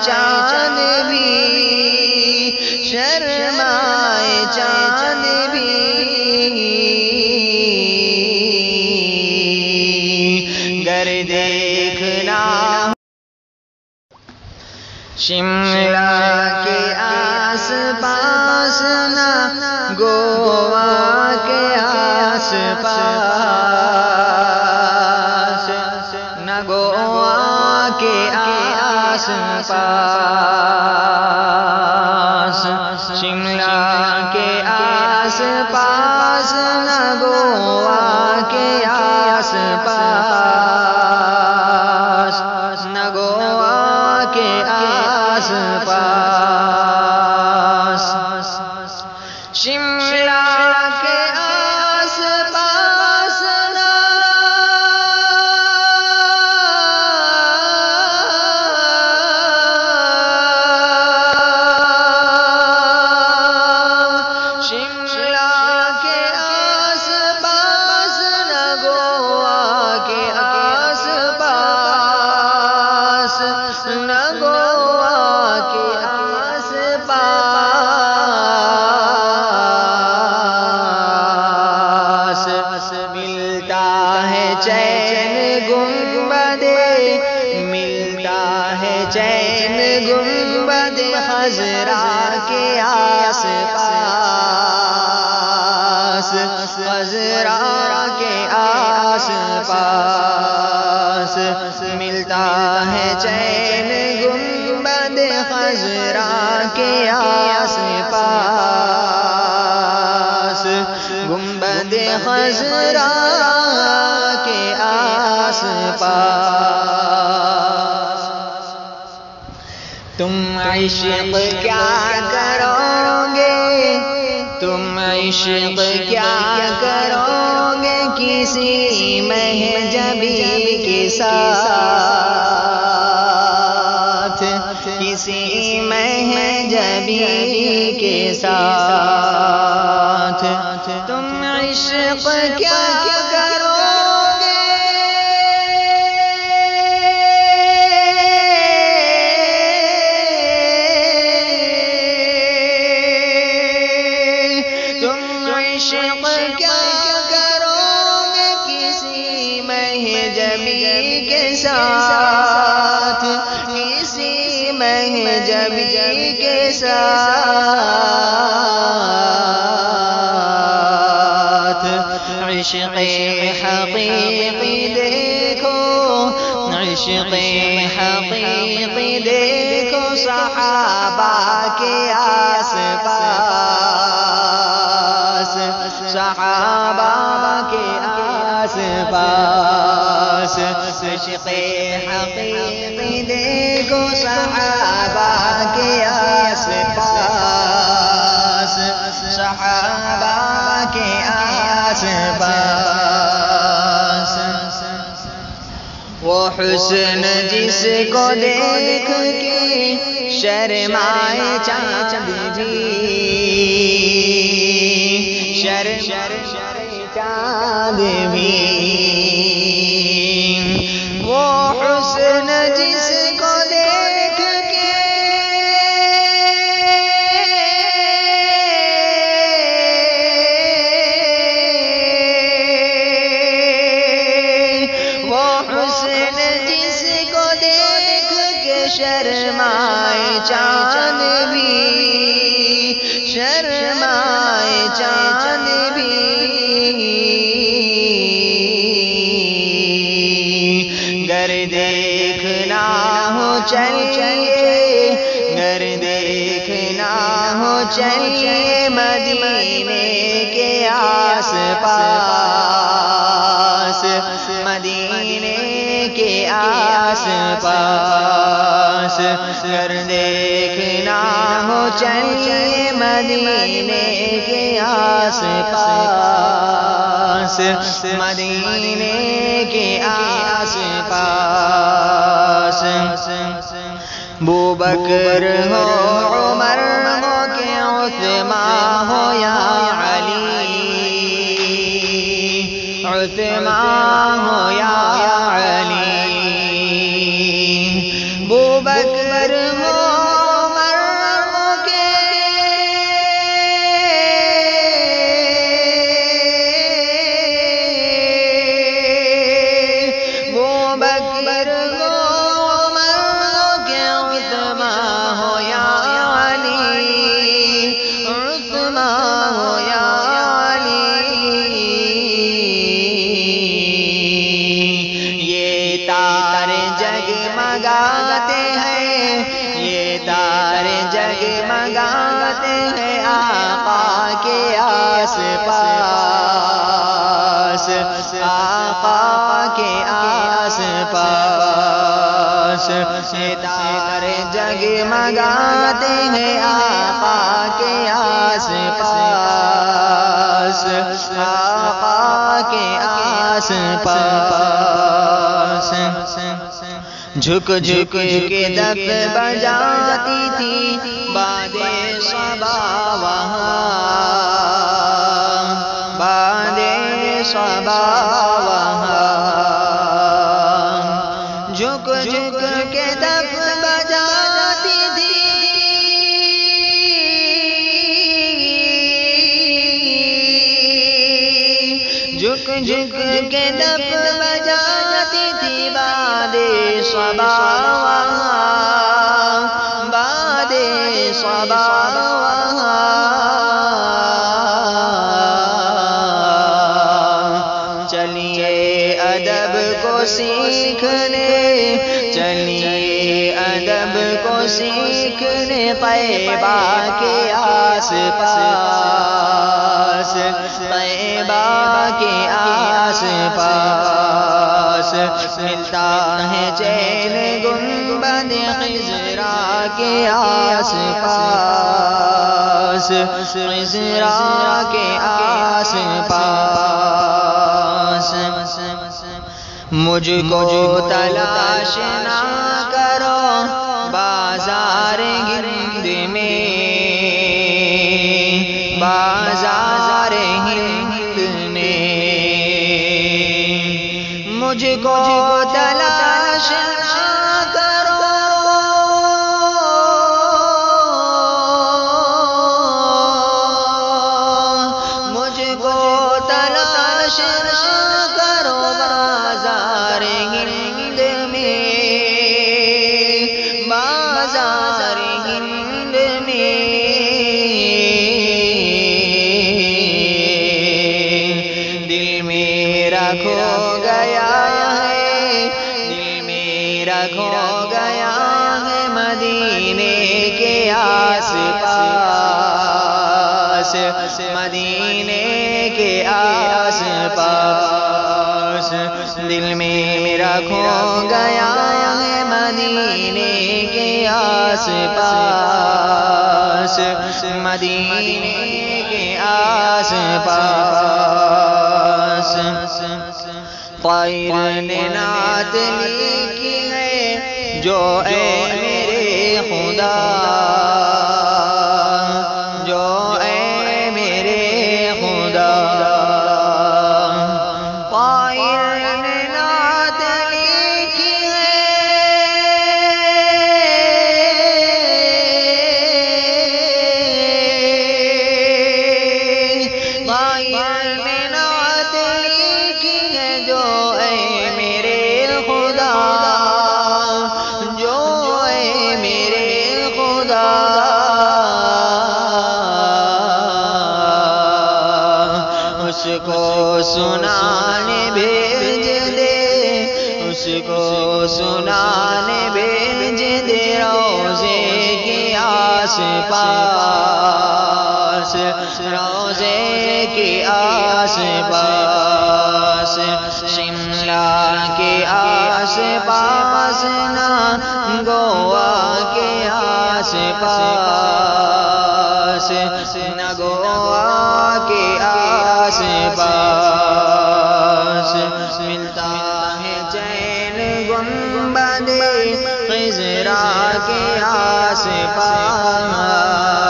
چاند بھی، شرمائے چاند بھی، گر دیکھنا شملہ کے آس پاس نہ گوا کے آس پاس، نہ گوا کے آس پاس، شملہ کے آس پاس نہ گوا کے آس پاس، نہ گوا کے آس پاس، شملہ کے آس پاس نہ شملہ کے آس پاس نہ گوا کے آس پاس، نہ گوا کے آس پاس، ملتا ہے چین گنبد، ملتا ہے چین گنبد خضرا کے آس پاس، خضرا کے آس پاس، ملتا ہے چین گنبد خضرا کے آس پاس، گنبد خضرا کے آس پاس، تم عشق کیا کرو گے، تم عشق کیا کرو گے کسی مہجبی کے ساتھ، کسی مہجبی کے ساتھ، تم عشق کیا کرو گے، تم عشق کیا کرو گے کسی مہجبی کے ساتھ، کسی مہجبی کے ساتھ، عشق حقیقی دیکھو، عشق حقیقی دیکھو صحابہ کے آس پاس، صحابہ کے آس پاس، عشق حقیقی دیکھو صحابہ کے آس پاس، صحابہ کے آس پاس، وہ حسن جس کو دیکھ کے شرمائے چاند بھی، شرمائے چاند بھی، وہ حسن جس کو دیکھ کے وہ حسن جس کو دیکھ کے شرمائے چاند بھی، شرمائے چاند بھی، گر دیکھنا ہو چلیے، گر دیکھنا ہو چلیے مدینے کے آس پاس، مدینے کے آس پاس، گر دیکھنا ہو چلیے مدینے کے آس پاس، مدینے کے آس پاس، بوبکر ہو عمر ہو کہ عثمان ہو یا علی، عثمان ہو یا علی، بوبکر ہو جگمگاتے ہیں، یہ تارے جگمگاتے ہیں آقا کے آس پاس، آقا کے آس پاس، یہ تارے جگمگاتے ہیں آقا کے آس پاس، آقا کے آس پاس۔ جھک جھک کے دف بجاتی تھی بادے صبا وہاں، بادے صبا وہاں، جھک جھک کے دف بجاتی تھی، جھک جھک کے دف بجاتی تھی بادے صبا وہاں، بادے صبا وہاں، چلیے ادب کو سیکھنے، چلیے ادب کو سیکھنے طیبہ کے آس پاس، طیبہ کے آس پاس، ملتا ہے چین گنبد خضرا کے آس پاس، خضرا کے آس پاس۔ مجھ کو تلاش نہ کرو بازار ہند میں، بازار ہند میں، مجھ کو تلاش نہ کرو، مجھ کو تلاش نہ کرو بازار ہند میں، بازار ہند میں، دل میرا کھو گیا ہے، دل میرا کھو گیا ہے مدینے کے آس پاس، مدینے کے آس پاس، دل میرا کھو گیا ہے مدینے کے آس پاس، مدینے کے آس پاس۔ طائر نے نعت لکھی ہے جو اے میرے خدا، جو اے میرے خدا، طائر نے نعت لکھی ہے، طائر نے نعت لکھی ہے جو اے میرے خدا، جو اے میرے خدا، اس کو سنانے بھیج دے، اس کو سنانے بھیج دے روزے کے آس پاس، روزے کے آس پاس، شملہ کے آس پاس نہ گوا کے آس پاس، نہ گوا کے آس پاس، ملتا ہے چین گنبد خضرا کے آس پاس۔